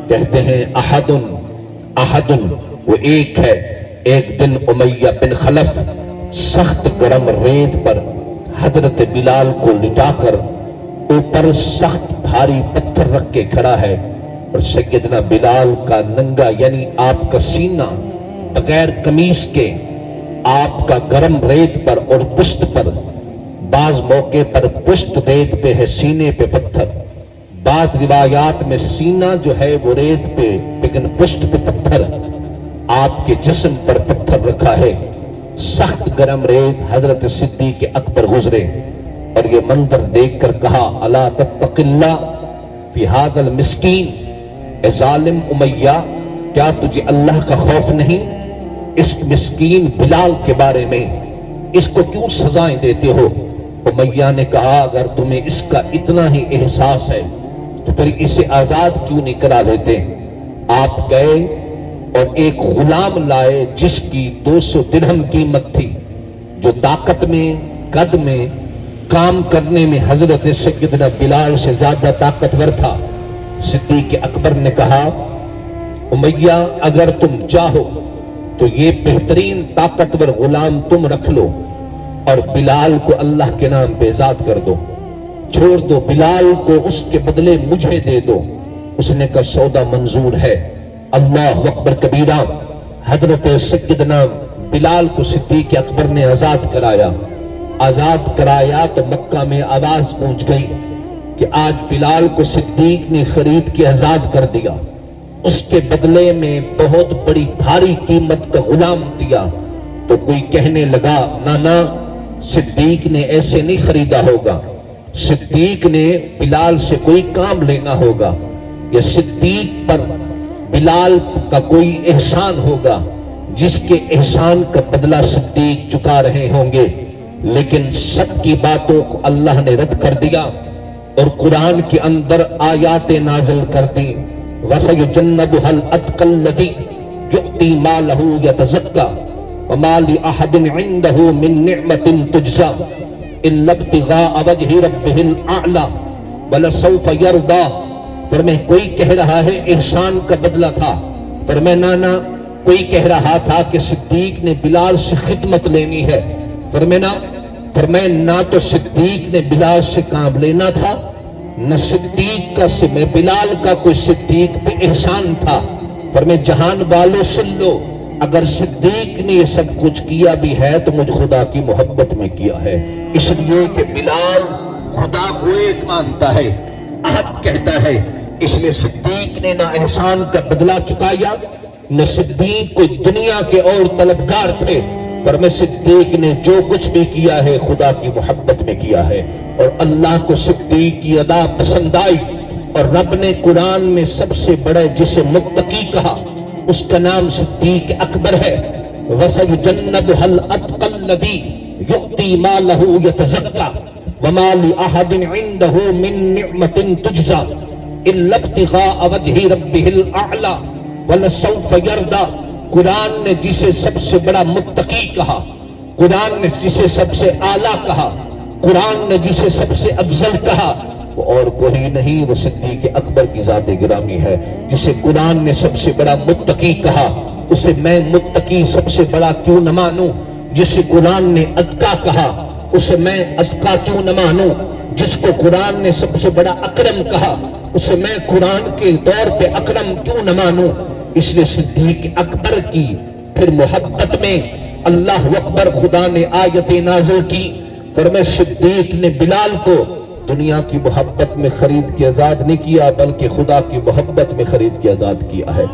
کہتے ہیں احدن وہ ایک ہے۔ ایک دن امیہ بن خلف سخت گرم ریت پر حضرت بلال کو لٹا کر اوپر سخت بھاری پتھر رکھ کے کھڑا ہے، اور سیدنا بلال کا ننگا یعنی آپ کا سینہ بغیر قمیص کے آپ کا گرم ریت پر اور پشت پر، بعض موقع پر پشت ریت پہ ہے، سینے پہ پتھر، بعض روایات میں سینہ جو ہے وہ ریت پہ لیکن پشت پہ پتھر، آپ کے جسم پر پتھر رکھا ہے، سخت گرم ریت۔ حضرت صدیق اکبر گزرے اور یہ منظر دیکھ کر کہا الا تتق اللہ فی ھذا المسکین، اے ظالم امیہ کیا تجھے اللہ کا خوف نہیں اس مسکین بلال کے بارے میں، اس کو کیوں سزائیں دیتے ہو؟ امیہ نے کہا اگر تمہیں اس کا اتنا ہی احساس ہے تو پھر اسے آزاد کیوں نہیں کرا دیتے؟ آپ گئے اور ایک غلام لائے جس کی 200 درہم قیمت تھی، جو طاقت میں، قد میں، کام کرنے میں حضرت سیدنا بلال سے زیادہ طاقتور تھا۔ صدیق اکبر نے کہا امیہ اگر تم چاہو تو یہ بہترین طاقتور غلام تم رکھ لو اور بلال کو اللہ کے نام پہ آزاد کر دو، چھوڑ دو، بلال کو اس کے بدلے مجھے دے دو۔ اس نے کہا سودا منظور ہے۔ اللہ اکبر کبیرہ، حضرت سیدنا بلال کو صدیق اکبر نے آزاد کرایا تو مکہ میں آواز پہنچ گئی کہ آج بلال کو صدیق نے خرید کے آزاد کر دیا، اس کے بدلے میں بہت بڑی بھاری قیمت کا غلام دیا۔ تو کوئی کہنے لگا نانا صدیق نے ایسے نہیں خریدا ہوگا، صدیق نے بلال سے کوئی کام لینا ہوگا، یا صدیق پر بلال کا کوئی احسان ہوگا جس کے احسان کا بدلہ صدیق چکا رہے ہوں گے۔ لیکن سب کی باتوں کو اللہ نے رد کر دیا اور قرآن کے اندر آیات نازل کر دی وَسَيُجَنَّبُهَا الْأَتْقَى الَّذِي يُؤْتِي مَالَهُ يَتَزَكَّى وَمَا لِأَحَدٍ عِندَهُ مِن نِعْمَةٍ تُجْزَى إِلَّا ابْتِغَاءَ وَجْهِ رَبِّهِ الْأَعْلَى وَلَسَوْفَ يَرْضَى۔ فرمائے کوئی کہہ رہا ہے احسان کا بدلہ تھا، فرمائے نانا کوئی کہہ رہا تھا کہ صدیق نے بلال سے خدمت لینی ہے، فرمائے نہ تو صدیق نے بلال سے کام لینا تھا، نہ صدیق کا میں بلال کا کوئی صدیق پہ احسان تھا۔ فرمائے جہان والوں سن لو، اگر صدیق نے یہ سب کچھ کیا بھی ہے تو مجھ خدا کی محبت میں کیا ہے، اس لیے کہ بلال خدا کو ایک مانتا ہے، احد کہتا ہے، اس لیے صدیق نے نہ احسان کا بدلہ چکایا، نہ صدیق کوئی دنیا کے اور طلبگار تھے۔ فرمائے صدیق نے جو کچھ بھی کیا ہے خدا کی محبت میں کیا ہے، اور اللہ کو صدیق کی ادا پسند آئی، اور رب نے قرآن میں سب سے بڑے جسے متقی کہا اس کا نام صدیق اکبر ہے۔ وَسَيُجَنَّبُهَا الْأَتْقَى الَّذِي يُؤْتِي مَالَهُ يَتَزَكَّى وَمَا لِأَحَدٍ عِندَهُ مِن نِعْمَةٍ تُجْزَى إِلَّا ابْتِغَاءَ وَجْهِ رَبِّهِ الْأَعْلَى وَلَسَوْفَ يَرْضَى۔ قرآن نے جسے سب سے بڑا متقی کہا، قرآن نے جسے سب سے اعلیٰ کہا، قرآن نے جسے سب سے افضل کہا، وہ اور کوئی نہیں، وہ صدیق اکبر کی ذات گرامی ہے۔ جسے قرآن نے سب سے بڑا متقی کہا اسے میں متقی سب سے بڑا کیوں نہ مانوں؟ جسے قرآن نے اتقا کہا اسے میں اتقا کیوں نہ مانوں؟ جس کو قرآن نے سب سے بڑا اکرم کہا اسے میں قرآن کے دور پہ اکرم کیوں نہ مانوں؟ اس لیے صدیق اکبر کی پھر محبت میں اللہ اکبر خدا نے آیت نازل کی، فرمائے صدیق نے بلال کو دنیا کی محبت میں خرید کے آزاد نہیں کیا بلکہ خدا کی محبت میں خرید کے آزاد کیا ہے۔